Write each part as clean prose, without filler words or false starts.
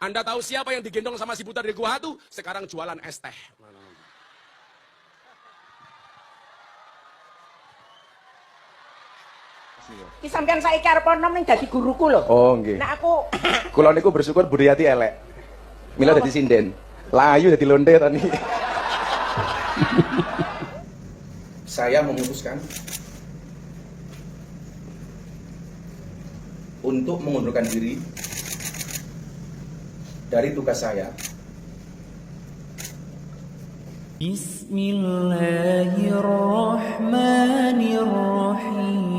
Anda tahu siapa yang digendong sama si buta dari Gua Hatu? Sekarang jualan es teh. Ki sampean saiki arep nom ning dadi guruku lho. Oh, nggih. Nek aku Kula niku bersyukur Budayati elek. Mila dadi sinden. Layu dadi londe tani. Saya memutuskan untuk mengundurkan diri dari tugas saya. Bismillahirrahmanirrahim.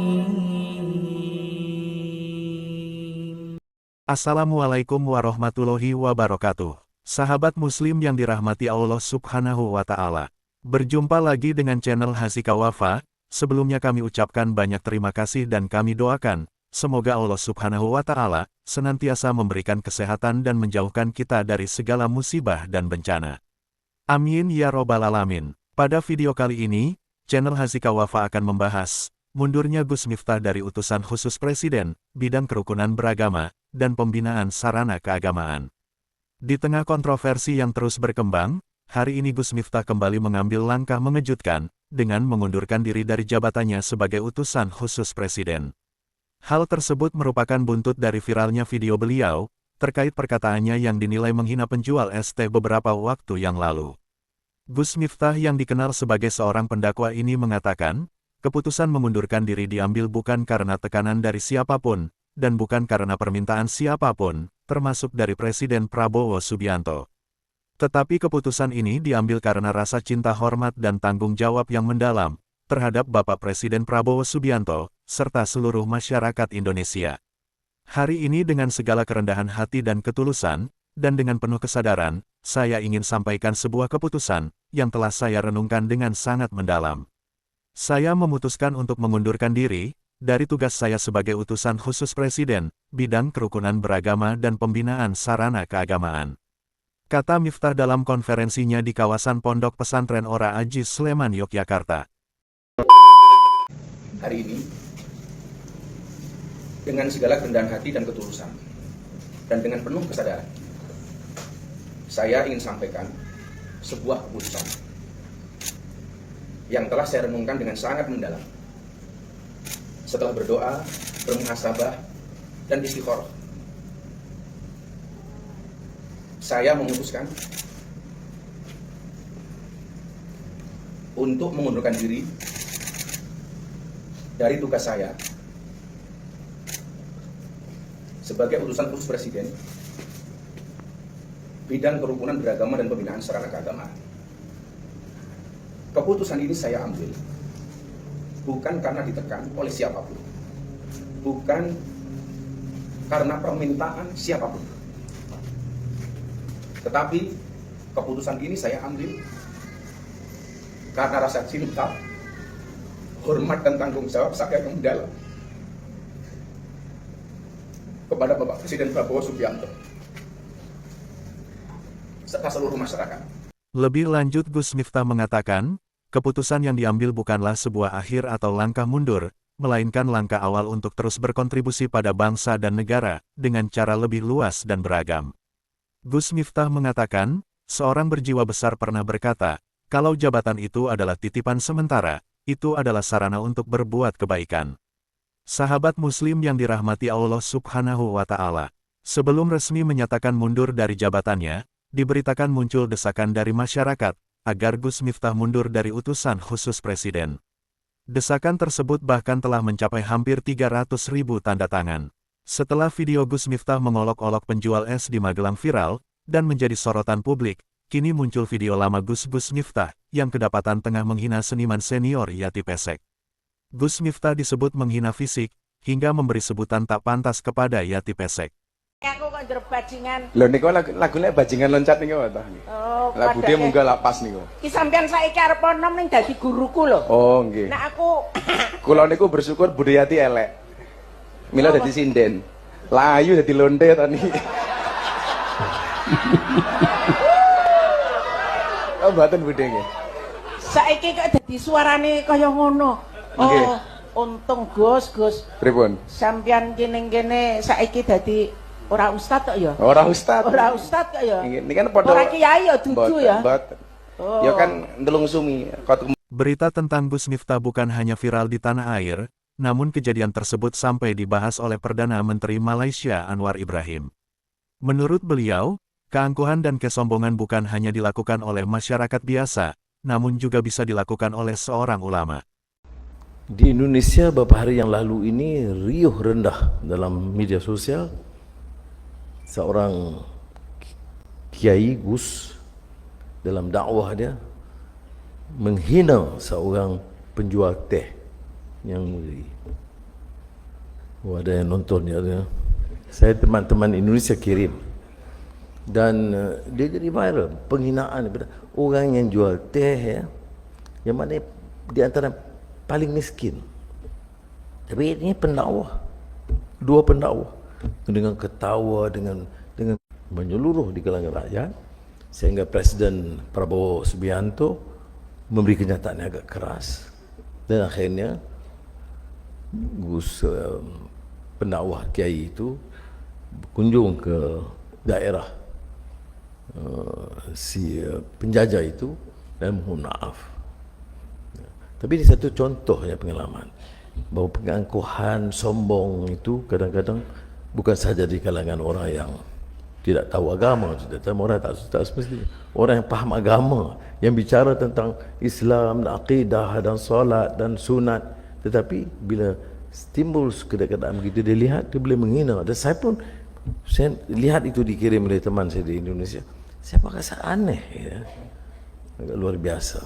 Assalamualaikum warahmatullahi wabarakatuh. Sahabat muslim yang dirahmati Allah subhanahu wa ta'ala. Berjumpa lagi dengan channel Hasika Wafa. Sebelumnya kami ucapkan banyak terima kasih dan kami doakan, semoga Allah subhanahu wa ta'ala senantiasa memberikan kesehatan dan menjauhkan kita dari segala musibah dan bencana. Amin ya robbal alamin. Pada video kali ini, channel Hasika Wafa akan membahas mundurnya Gus Miftah dari utusan khusus Presiden, bidang kerukunan beragama, dan pembinaan sarana keagamaan. Di tengah kontroversi yang terus berkembang, hari ini Gus Miftah kembali mengambil langkah mengejutkan, dengan mengundurkan diri dari jabatannya sebagai utusan khusus Presiden. Hal tersebut merupakan buntut dari viralnya video beliau, terkait perkataannya yang dinilai menghina penjual es teh beberapa waktu yang lalu. Gus Miftah yang dikenal sebagai seorang pendakwa ini mengatakan, keputusan mengundurkan diri diambil bukan karena tekanan dari siapapun, dan bukan karena permintaan siapapun, termasuk dari Presiden Prabowo Subianto. Tetapi keputusan ini diambil karena rasa cinta hormat dan tanggung jawab yang mendalam, terhadap Bapak Presiden Prabowo Subianto, serta seluruh masyarakat Indonesia. Hari ini dengan segala kerendahan hati dan ketulusan, dan dengan penuh kesadaran, saya ingin sampaikan sebuah keputusan, yang telah saya renungkan dengan sangat mendalam. Saya memutuskan untuk mengundurkan diri, dari tugas saya sebagai utusan khusus Presiden, bidang kerukunan beragama dan pembinaan sarana keagamaan. Kata Miftah dalam konferensinya di kawasan Pondok Pesantren Ora Ajiz Sleman, Yogyakarta. Hari ini, dengan segala kerendahan hati dan ketulusan, dan dengan penuh kesadaran, saya ingin sampaikan sebuah keputusan yang telah saya renungkan dengan sangat mendalam. Setelah berdoa, bermuhasabah, dan istikharah, saya memutuskan untuk mengundurkan diri dari tugas saya sebagai utusan khusus Presiden, bidang kerukunan beragama dan pembinaan sarana keagamaan. Keputusan ini saya ambil bukan karena ditekan oleh siapapun, bukan karena permintaan siapapun, tetapi keputusan ini saya ambil karena rasa cinta, hormat dan tanggung jawab saya yang mendalam kepada Bapak Presiden Prabowo Subianto serta seluruh masyarakat. Lebih lanjut Gus Miftah mengatakan, keputusan yang diambil bukanlah sebuah akhir atau langkah mundur, melainkan langkah awal untuk terus berkontribusi pada bangsa dan negara, dengan cara lebih luas dan beragam. Gus Miftah mengatakan, seorang berjiwa besar pernah berkata, kalau jabatan itu adalah titipan sementara, itu adalah sarana untuk berbuat kebaikan. Sahabat muslim yang dirahmati Allah subhanahu wa ta'ala, sebelum resmi menyatakan mundur dari jabatannya, diberitakan muncul desakan dari masyarakat, agar Gus Miftah mundur dari utusan khusus Presiden. Desakan tersebut bahkan telah mencapai hampir 300.000 tanda tangan. Setelah video Gus Miftah mengolok-olok penjual es di Magelang viral, dan menjadi sorotan publik, kini muncul video lama Gus Miftah, yang kedapatan tengah menghina seniman senior Yati Pesek. Gus Miftah disebut menghina fisik, hingga memberi sebutan tak pantas kepada Yati Pesek. aku kok njero bajingan. Lho niku lagune bajingan loncat niku ta. Oh, Lah budhe munggah lapas niku. Ki sampean saiki arep nom ning dadi guruku lho. Oh, nggih. Nek aku Kula niku bersyukur Budayati elek. Mila dadi sinden. Layu dadi londe tani. Oh, mboten budhe nggih. saiki kok dadi suarane kaya ngono. Nggih. Oh, untung Gus. Pripun? Sampeyan kene saiki dadi Ora ustad kok ya? Ora ustad. Ora ustad kok ya? Ini kan podo. Ora kiai ya dudu ya? Oh. Ya kan ndelung sumi. Berita tentang Gus Miftah bukan hanya viral di tanah air, namun kejadian tersebut sampai dibahas oleh Perdana Menteri Malaysia Anwar Ibrahim. Menurut beliau, keangkuhan dan kesombongan bukan hanya dilakukan oleh masyarakat biasa, namun juga bisa dilakukan oleh seorang ulama. Di Indonesia beberapa hari yang lalu ini riuh rendah dalam media sosial seorang Kiai Gus dalam dakwah dia menghina seorang penjual teh yang mulia. Ada yang nonton ya. Saya teman-teman Indonesia kirim dan dia jadi viral penghinaan kepada orang yang jual teh ya, yang mana di antara paling miskin. Tapi ini pendakwah, dua pendakwah dengan ketawa, dengan menyeluruh di kalangan rakyat, sehingga Presiden Prabowo Subianto memberi kenyataan yang agak keras dan akhirnya Gus pendakwah Kiai itu berkunjung ke daerah si penjajah itu dan mohon maaf. Tapi ini satu contohnya pengalaman bahawa pengangkuhan, sombong itu kadang-kadang bukan saja di kalangan orang yang tidak tahu agama, orang tak semestinya, orang yang paham agama, yang bicara tentang Islam, akidah dan solat dan sunat, tetapi bila timbul keadaan begitu dia lihat, dia boleh menghina. Dan saya pun saya lihat itu dikirim oleh teman saya di Indonesia, saya rasa aneh ya, agak luar biasa.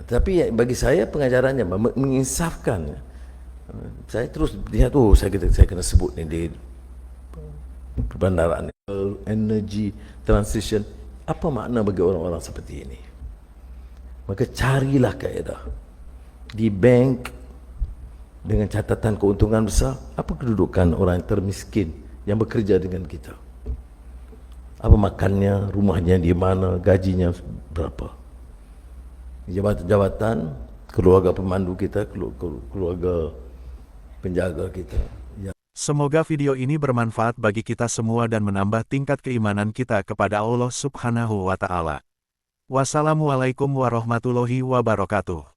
Tapi bagi saya pengajarannya menginsafkan. Saya terus lihat, saya kena sebut ni di perbandaran, energy transition. Apa makna bagi orang-orang seperti ini? Maka carilah kaedah di bank dengan catatan keuntungan besar. Apa kedudukan orang yang termiskin yang bekerja dengan kita? Apa makannya, rumahnya di mana, gajinya berapa? Jabatan, keluarga pemandu kita, keluarga penjaga kita. Ya. Semoga video ini bermanfaat bagi kita semua dan menambah tingkat keimanan kita kepada Allah Subhanahu wa Ta'ala. Wassalamualaikum warahmatullahi wabarakatuh.